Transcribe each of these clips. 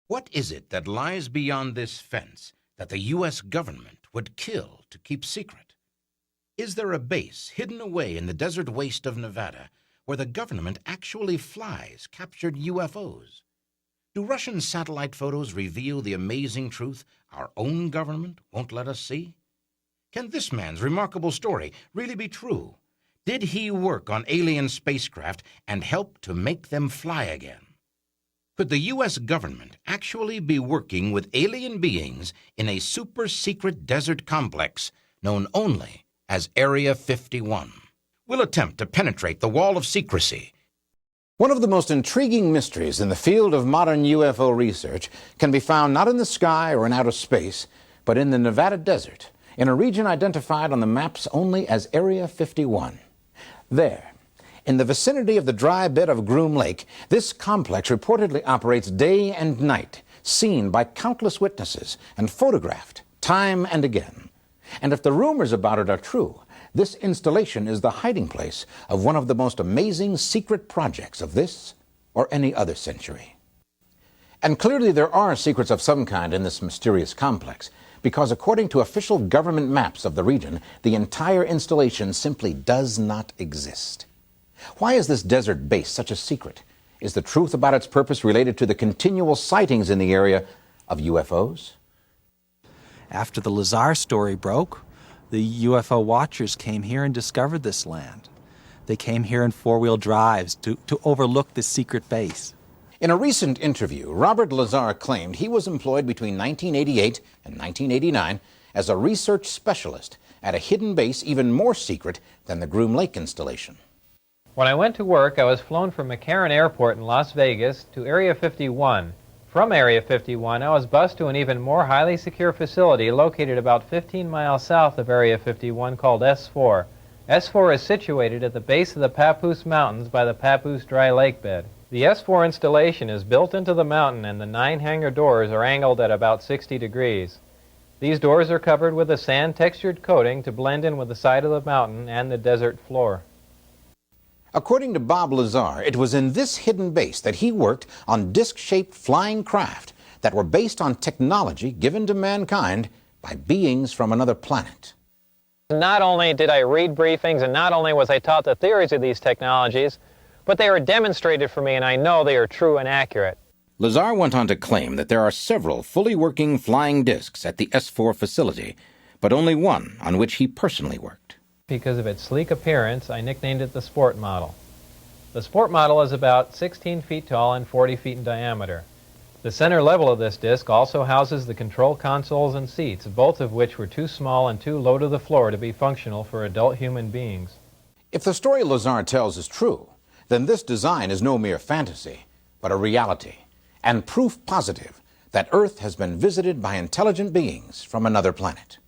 What is it that lies beyond this fence that the U.S. government would kill to keep secret? Is there a base hidden away in the desert waste of Nevada where the government actually flies captured UFOs? Do Russian satellite photos reveal the amazing truth our own government won't let us see? Can this man's remarkable story really be true? Did he work on alien spacecraft and help to make them fly again? Could the U.S. government actually be working with alien beings in a super-secret desert complex known only as Area 51? We'll attempt to penetrate the wall of secrecy. One of the most intriguing mysteries in the field of modern UFO research can be found not in the sky or in outer space, but in the Nevada desert, in a region identified on the maps only as Area 51. There, in the vicinity of the dry bed of Groom Lake, this complex reportedly operates day and night, seen by countless witnesses and photographed time and again. And if the rumors about it are true, this installation is the hiding place of one of the most amazing secret projects of this or any other century. And clearly there are secrets of some kind in this mysterious complex, because according to official government maps of the region, the entire installation simply does not exist. Why is this desert base such a secret? Is the truth about its purpose related to the continual sightings in the area of UFOs? After the Lazar story broke, the UFO watchers came here and discovered this land. They came here in four-wheel drives to overlook this secret base. In a recent interview, Robert Lazar claimed he was employed between 1988 and 1989 as a research specialist at a hidden base even more secret than the Groom Lake installation. When I went to work, I was flown from McCarran Airport in Las Vegas to Area 51. From Area 51, I was bused to an even more highly secure facility located about 15 miles south of Area 51 called S4. S4 is situated at the base of the Papoose Mountains by the Papoose Dry Lake bed. The S4 installation is built into the mountain, and the 9 hangar doors are angled at about 60 degrees. These doors are covered with a sand-textured coating to blend in with the side of the mountain and the desert floor. According to Bob Lazar, it was in this hidden base that he worked on disc-shaped flying craft that were based on technology given to mankind by beings from another planet. Not only did I read briefings, and not only was I taught the theories of these technologies, but they were demonstrated for me, and I know they are true and accurate. Lazar went on to claim that there are several fully working flying discs at the S4 facility, but only one on which he personally worked. Because of its sleek appearance, I nicknamed it the Sport Model. The Sport Model is about 16 feet tall and 40 feet in diameter. The center level of this disc also houses the control consoles and seats, both of which were too small and too low to the floor to be functional for adult human beings. If the story Lazar tells is true, then this design is no mere fantasy, but a reality, and proof positive that Earth has been visited by intelligent beings from another planet.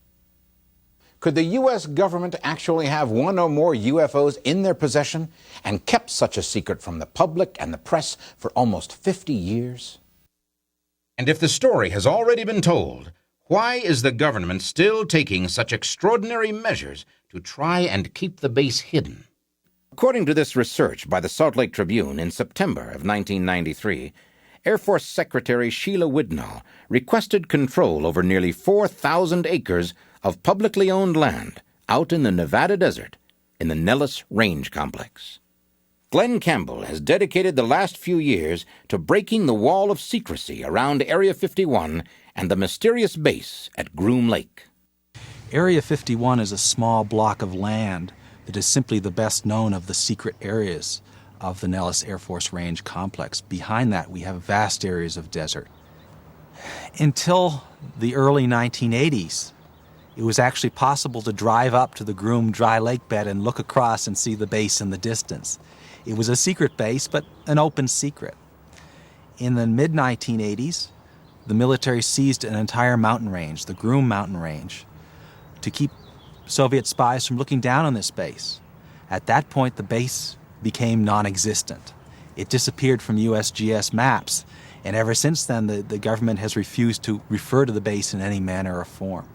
Could the U.S. government actually have one or more UFOs in their possession and kept such a secret from the public and the press for almost 50 years? And if the story has already been told, why is the government still taking such extraordinary measures to try and keep the base hidden? According to this research by the Salt Lake Tribune in September of 1993, Air Force Secretary Sheila Widnall requested control over nearly 4,000 acres of publicly owned land out in the Nevada desert in the Nellis Range Complex. Glenn Campbell has dedicated the last few years to breaking the wall of secrecy around Area 51 and the mysterious base at Groom Lake. Area 51 is a small block of land that is simply the best known of the secret areas of the Nellis Air Force Range Complex. Behind that, we have vast areas of desert. Until the early 1980s, it was actually possible to drive up to the Groom Dry Lake bed and look across and see the base in the distance. It was a secret base, but an open secret. In the mid-1980s, the military seized an entire mountain range, the Groom Mountain Range, to keep Soviet spies from looking down on this base. At that point, the base became non-existent. It disappeared from USGS maps, and ever since then, the government has refused to refer to the base in any manner or form.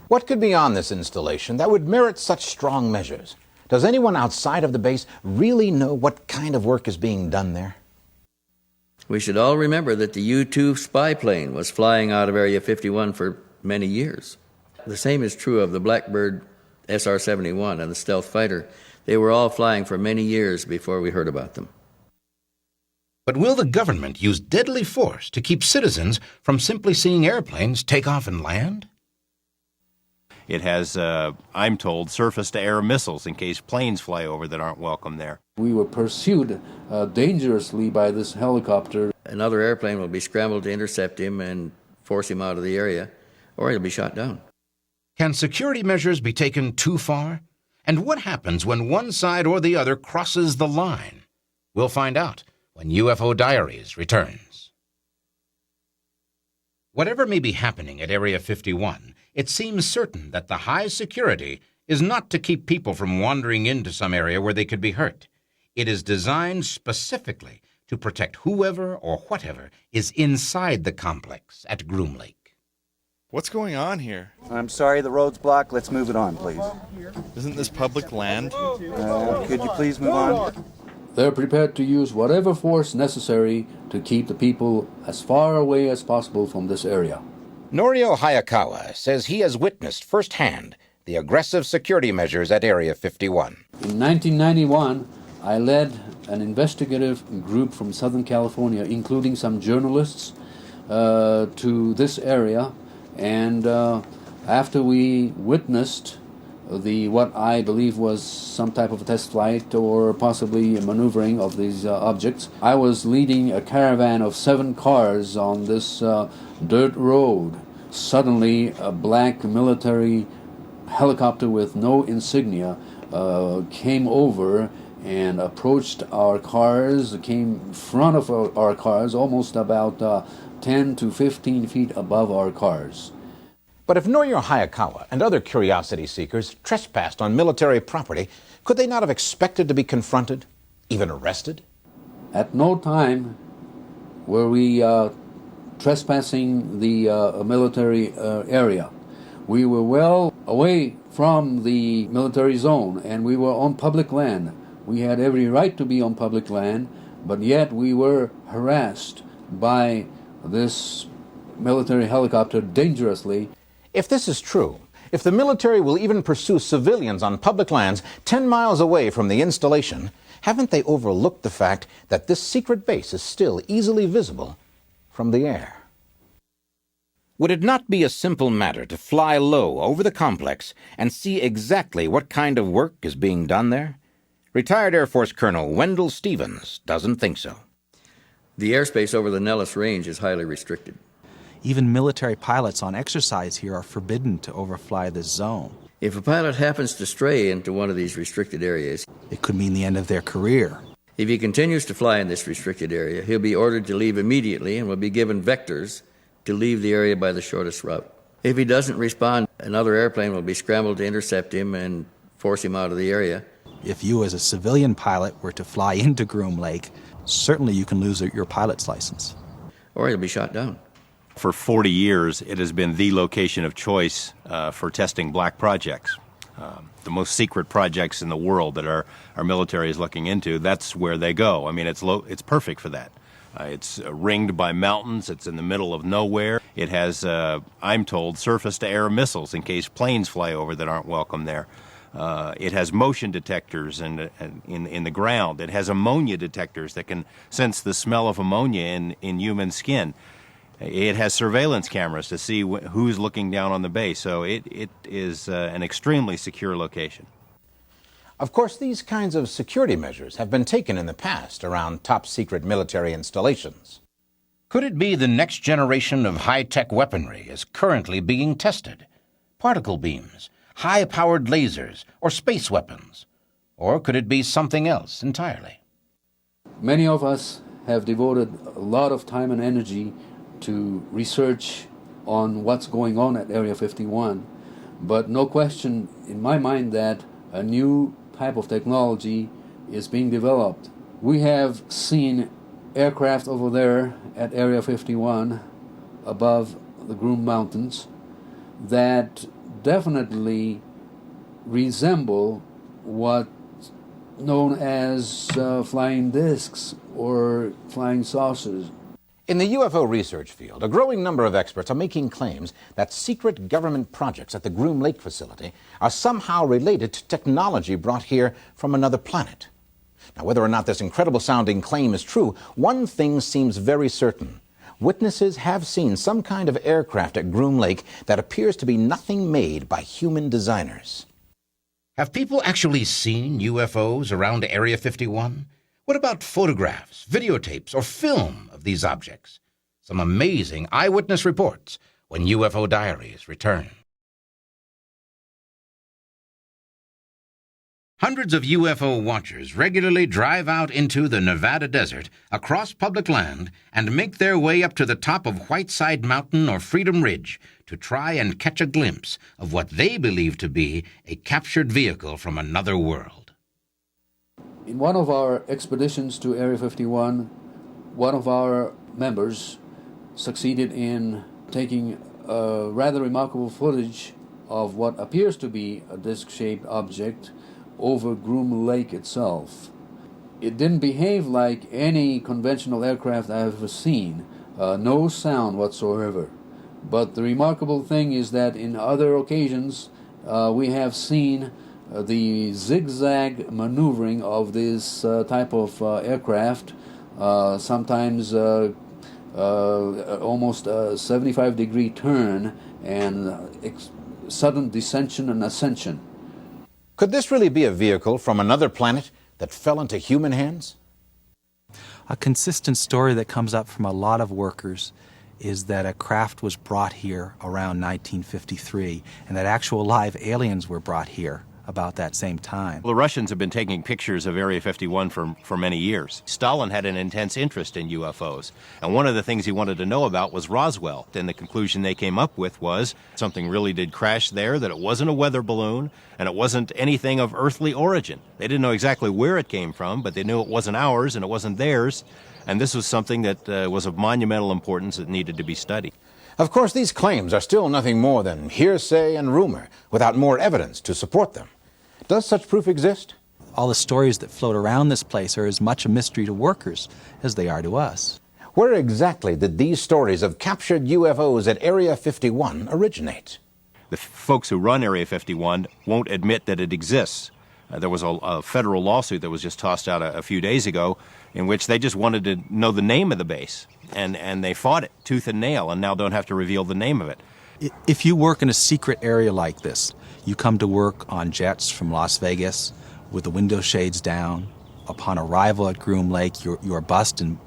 What could be on this installation that would merit such strong measures? Does anyone outside of the base really know what kind of work is being done there? We should all remember that the U-2 spy plane was flying out of Area 51 for many years. The same is true of the Blackbird SR-71 and the stealth fighter. They were all flying for many years before we heard about them. But will the government use deadly force to keep citizens from simply seeing airplanes take off and land? It has, I'm told, surface-to-air missiles in case planes fly over that aren't welcome there. We were pursued dangerously by this helicopter. Another airplane will be scrambled to intercept him and force him out of the area, or he'll be shot down. Can security measures be taken too far? And what happens when one side or the other crosses the line? We'll find out when UFO Diaries returns. Whatever may be happening at Area 51, it seems certain that the high security is not to keep people from wandering into some area where they could be hurt. It is designed specifically to protect whoever or whatever is inside the complex at Groom Lake. What's going on here? I'm sorry, the road's blocked. Let's move it on, please. Isn't this public land? Could you please move on? They're prepared to use whatever force necessary to keep the people as far away as possible from this area. Norio Hayakawa says he has witnessed firsthand the aggressive security measures at Area 51. In 1991, I led an investigative group from Southern California, including some journalists, to this area. And after we witnessed what I believe was some type of a test flight or possibly a maneuvering of these objects, I was leading a caravan of 7 cars on this dirt road. Suddenly, a black military helicopter with no insignia came over and approached our cars, came in front of our cars, almost about 10 to 15 feet above our cars. But if Norio Hayakawa and other curiosity seekers trespassed on military property, could they not have expected to be confronted, even arrested? At no time were we trespassing the military area. We were well away from the military zone, and we were on public land. We had every right to be on public land, but yet we were harassed by this military helicopter dangerously. If this is true, if the military will even pursue civilians on public lands 10 miles away from the installation, haven't they overlooked the fact that this secret base is still easily visible from the air? Would it not be a simple matter to fly low over the complex and see exactly what kind of work is being done there? Retired Air Force Colonel Wendell Stevens doesn't think so. The airspace over the Nellis Range is highly restricted. Even military pilots on exercise here are forbidden to overfly this zone. If a pilot happens to stray into one of these restricted areas, It could mean the end of their career. if he continues to fly in this restricted area, he'll be ordered to leave immediately and will be given vectors to leave the area by the shortest route. If he doesn't respond, another airplane will be scrambled to intercept him and force him out of the area. If you as a civilian pilot were to fly into Groom Lake, certainly you can lose your pilot's license. Or he'll be shot down. For 40 years, it has been the location of choice for testing black projects. The most secret projects in the world that our military is looking into, that's where they go. I mean, it's perfect for that. It's ringed by mountains. It's in the middle of nowhere. It has, I'm told, surface-to-air missiles in case planes fly over that aren't welcome there. It has motion detectors in the ground. It has ammonia detectors that can sense the smell of ammonia in human skin. It has surveillance cameras to see who's looking down on the base. So it is an extremely secure location. Of course, these kinds of security measures have been taken in the past around top-secret military installations. Could it be the next generation of high-tech weaponry is currently being tested? Particle beams, high-powered lasers, or space weapons? Or could it be something else entirely? Many of us have devoted a lot of time and energy to research on what's going on at Area 51, but no question in my mind that a new type of technology is being developed. We have seen aircraft over there at Area 51 above the Groom Mountains that definitely resemble what's known as flying discs or flying saucers. In the UFO research field, a growing number of experts are making claims that secret government projects at the Groom Lake facility are somehow related to technology brought here from another planet. Now, whether or not this incredible-sounding claim is true, one thing seems very certain. Witnesses have seen some kind of aircraft at Groom Lake that appears to be nothing made by human designers. Have people actually seen UFOs around Area 51? What about photographs, videotapes, or film of these objects? Some amazing eyewitness reports when UFO Diaries return. Hundreds of UFO watchers regularly drive out into the Nevada desert, across public land, and make their way up to the top of Whiteside Mountain or Freedom Ridge to try and catch a glimpse of what they believe to be a captured vehicle from another world. In one of our expeditions to Area 51, one of our members succeeded in taking rather remarkable footage of what appears to be a disc-shaped object over Groom Lake itself. It didn't behave like any conventional aircraft I've ever seen, no sound whatsoever. But the remarkable thing is that in other occasions we have seen the zigzag maneuvering of this type of aircraft, sometimes almost a 75-degree turn and sudden descension and ascension. Could this really be a vehicle from another planet that fell into human hands? A consistent story that comes up from a lot of workers is that a craft was brought here around 1953 and that actual live aliens were brought here about that same time. Well, the Russians have been taking pictures of Area 51 for many years. Stalin had an intense interest in UFOs, and one of the things he wanted to know about was Roswell. And the conclusion they came up with was something really did crash there, that it wasn't a weather balloon, and it wasn't anything of earthly origin. They didn't know exactly where it came from, but they knew it wasn't ours and it wasn't theirs, and this was something that was of monumental importance that needed to be studied. Of course, these claims are still nothing more than hearsay and rumor, without more evidence to support them. Does such proof exist? All the stories that float around this place are as much a mystery to workers as they are to us. Where exactly did these stories of captured UFOs at Area 51 originate? The folks who run Area 51 won't admit that it exists. There was a federal lawsuit that was just tossed out a few days ago in which they just wanted to know the name of the base, and they fought it tooth and nail and now don't have to reveal the name of it. If you work in a secret area like this, you come to work on jets from Las Vegas with the window shades down. Upon arrival at Groom Lake, you're bussed in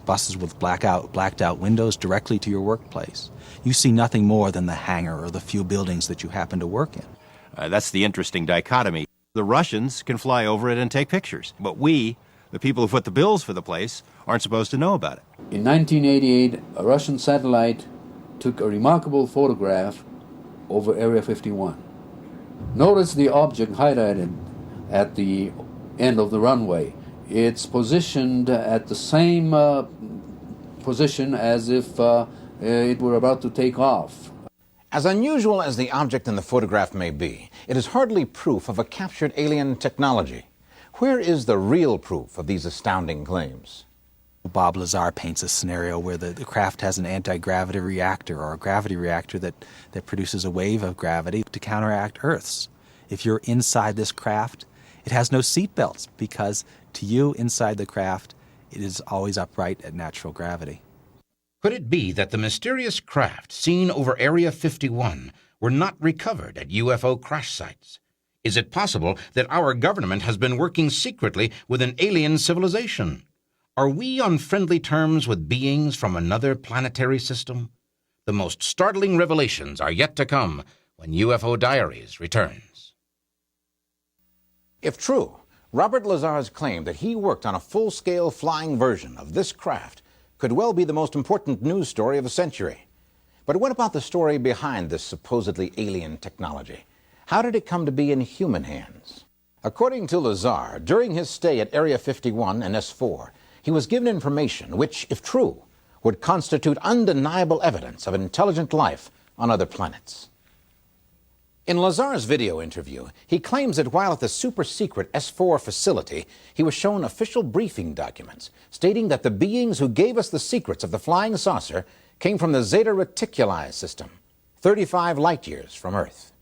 buses with blacked out windows directly to your workplace. You see nothing more than the hangar or the few buildings that you happen to work in. That's the interesting dichotomy. The Russians can fly over it and take pictures, but we, the people who foot the bills for the place, aren't supposed to know about it. In 1988, a Russian satellite took a remarkable photograph over Area 51. Notice the object highlighted at the end of the runway. It's positioned at the same position as if it were about to take off. As unusual as the object in the photograph may be, it is hardly proof of a captured alien technology. Where is the real proof of these astounding claims? Bob Lazar paints a scenario where the craft has an anti-gravity reactor or a gravity reactor that produces a wave of gravity to counteract Earth's. If you're inside this craft, it has no seat belts because to you inside the craft, it is always upright at natural gravity. Could it be that the mysterious craft seen over Area 51 were not recovered at UFO crash sites? Is it possible that our government has been working secretly with an alien civilization? Are we on friendly terms with beings from another planetary system? The most startling revelations are yet to come when UFO Diaries returns. If true, Robert Lazar's claim that he worked on a full-scale flying version of this craft could well be the most important news story of the century. But what about the story behind this supposedly alien technology? How did it come to be in human hands? According to Lazar, during his stay at Area 51 and S4, he was given information which, if true, would constitute undeniable evidence of intelligent life on other planets. In Lazar's video interview, he claims that while at the super-secret S4 facility, he was shown official briefing documents stating that the beings who gave us the secrets of the flying saucer came from the Zeta Reticuli system, 35 light-years from Earth.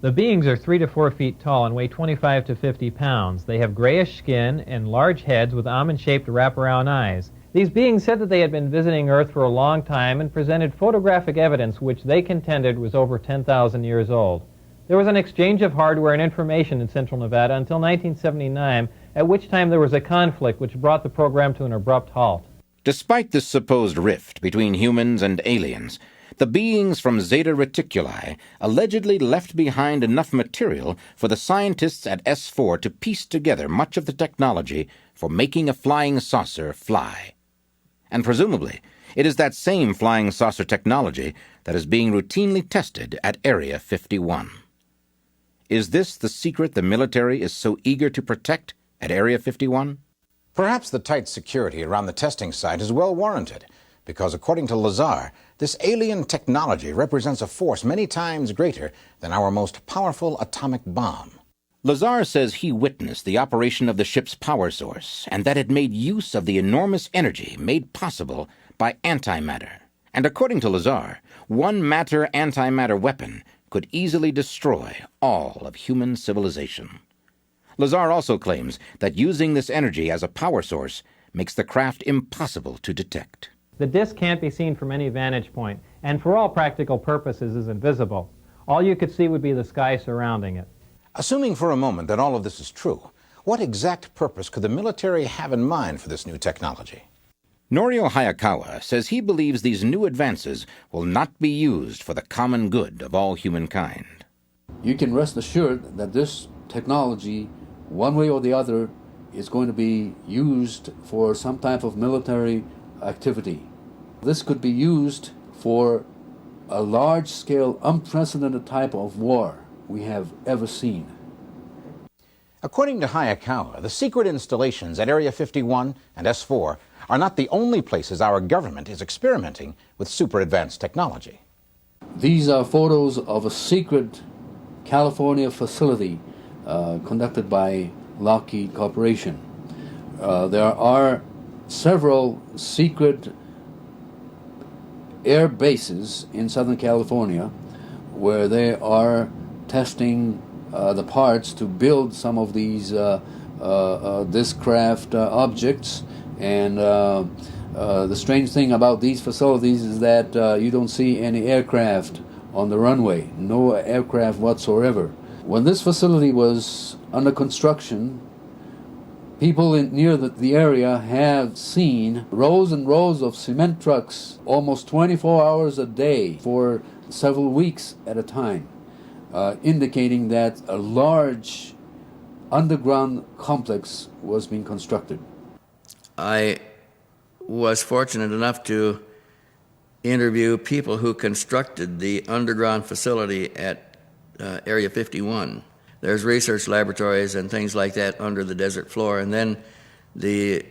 The beings are 3 to 4 feet tall and weigh 25 to 50 pounds. They have grayish skin and large heads with almond-shaped wraparound eyes. These beings said that they had been visiting Earth for a long time and presented photographic evidence which they contended was over 10,000 years old. There was an exchange of hardware and information in Central Nevada until 1979, at which time there was a conflict which brought the program to an abrupt halt. Despite this supposed rift between humans and aliens, the beings from Zeta Reticuli allegedly left behind enough material for the scientists at S4 to piece together much of the technology for making a flying saucer fly. And presumably, it is that same flying saucer technology that is being routinely tested at Area 51. Is this the secret the military is so eager to protect at Area 51? Perhaps the tight security around the testing site is well warranted, because according to Lazar, this alien technology represents a force many times greater than our most powerful atomic bomb. Lazar says he witnessed the operation of the ship's power source and that it made use of the enormous energy made possible by antimatter. And according to Lazar, one matter-antimatter weapon could easily destroy all of human civilization. Lazar also claims that using this energy as a power source makes the craft impossible to detect. The disk can't be seen from any vantage point, and for all practical purposes is invisible. All you could see would be the sky surrounding it. Assuming for a moment that all of this is true, what exact purpose could the military have in mind for this new technology? Norio Hayakawa says he believes these new advances will not be used for the common good of all humankind. You can rest assured that this technology, one way or the other, is going to be used for some type of military activity. This could be used for a large-scale, unprecedented type of war we have ever seen. According to Hayakawa, the secret installations at Area 51 and S4 are not the only places our government is experimenting with super-advanced technology. These are photos of a secret California facility conducted by Lockheed Corporation. There are several secret air bases in Southern California where they are testing the parts to build some of these this craft objects. And the strange thing about these facilities is that you don't see any aircraft on the runway, no aircraft whatsoever. When this facility was under construction, people near the area have seen rows and rows of cement trucks almost 24 hours a day for several weeks at a time, indicating that a large underground complex was being constructed. I was fortunate enough to interview people who constructed the underground facility at Area 51. There's research laboratories and things like that under the desert floor, and then the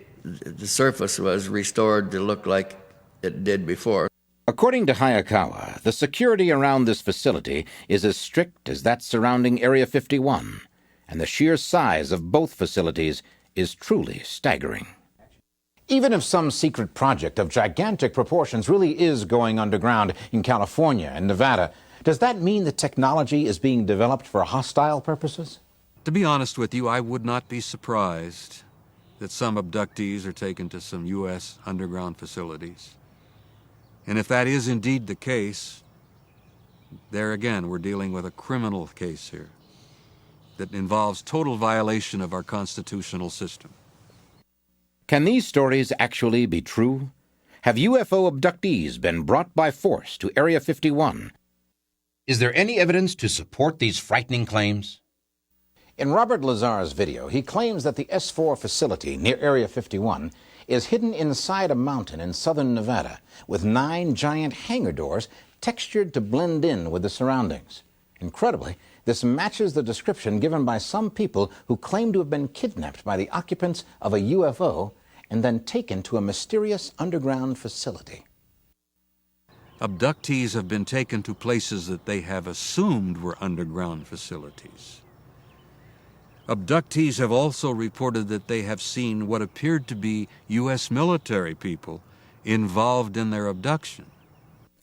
surface was restored to look like it did before. According to Hayakawa, the security around this facility is as strict as that surrounding Area 51, and the sheer size of both facilities is truly staggering. Even if some secret project of gigantic proportions really is going underground in California and Nevada, does that mean the technology is being developed for hostile purposes? To be honest with you, I would not be surprised that some abductees are taken to some U.S. underground facilities. And if that is indeed the case, there again, we're dealing with a criminal case here that involves total violation of our constitutional system. Can these stories actually be true? Have UFO abductees been brought by force to Area 51? Is there any evidence to support these frightening claims? In Robert Lazar's video, he claims that the S4 facility near Area 51 is hidden inside a mountain in southern Nevada with 9 giant hangar doors textured to blend in with the surroundings. Incredibly, this matches the description given by some people who claim to have been kidnapped by the occupants of a UFO and then taken to a mysterious underground facility. abductees have been taken to places that they have assumed were underground facilities. Abductees have also reported that they have seen what appeared to be U.S. military people involved in their abduction.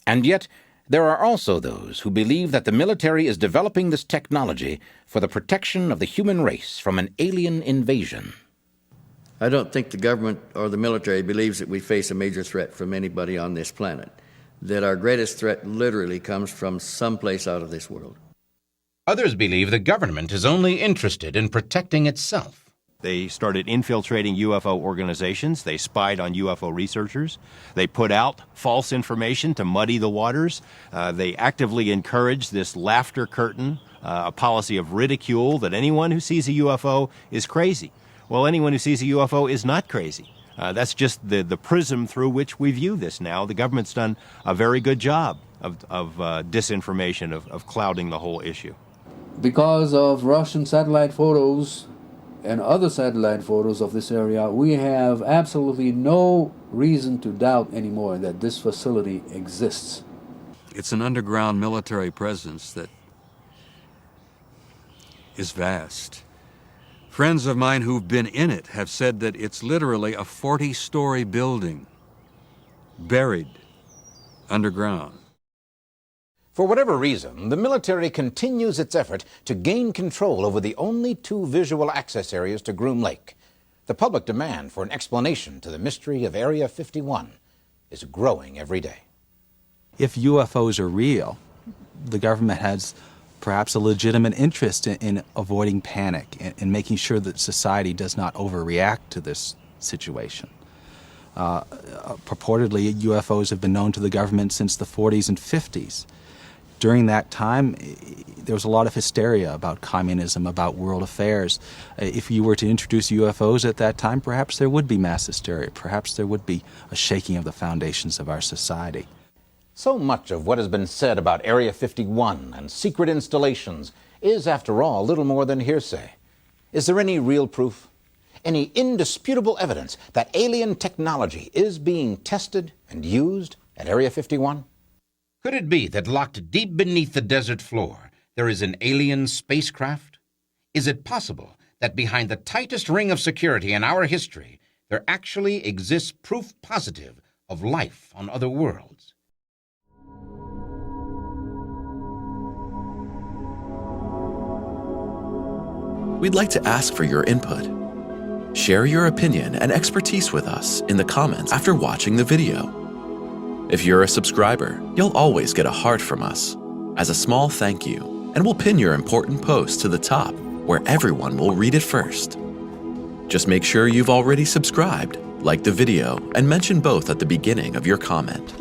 And yet, there are also those who believe that the military is developing this technology for the protection of the human race from an alien invasion. I don't think the government or the military believes that we face a major threat from anybody on this planet, that our greatest threat literally comes from someplace out of this world. Others believe the government is only interested in protecting itself. They started infiltrating UFO organizations. They spied on UFO researchers. They put out false information to muddy the waters. They actively encouraged this laughter curtain, a policy of ridicule that anyone who sees a UFO is crazy. Well, anyone who sees a UFO is not crazy. That's just the prism through which we view this now. The government's done a very good job of disinformation, of clouding the whole issue. Because of Russian satellite photos and other satellite photos of this area, we have absolutely no reason to doubt anymore that this facility exists. It's an underground military presence that is vast. Friends of mine who've been in it have said that it's literally a 40-story building, buried underground. For whatever reason, the military continues its effort to gain control over the only two visual access areas to Groom Lake. The public demand for an explanation to the mystery of Area 51 is growing every day. If UFOs are real, the government has perhaps a legitimate interest in avoiding panic and making sure that society does not overreact to this situation. Purportedly, UFOs have been known to the government since the 40s and 50s. During that time, there was a lot of hysteria about communism, about world affairs. If you were to introduce UFOs at that time, perhaps there would be mass hysteria. Perhaps there would be a shaking of the foundations of our society. So much of what has been said about Area 51 and secret installations is, after all, little more than hearsay. Is there any real proof? Any indisputable evidence that alien technology is being tested and used at Area 51? Could it be that locked deep beneath the desert floor, there is an alien spacecraft? Is it possible that behind the tightest ring of security in our history, there actually exists proof positive of life on other worlds? We'd like to ask for your input. Share your opinion and expertise with us in the comments after watching the video. If you're a subscriber, you'll always get a heart from us as a small thank you, and we'll pin your important post to the top where everyone will read it first. Just make sure you've already subscribed, like the video, and mention both at the beginning of your comment.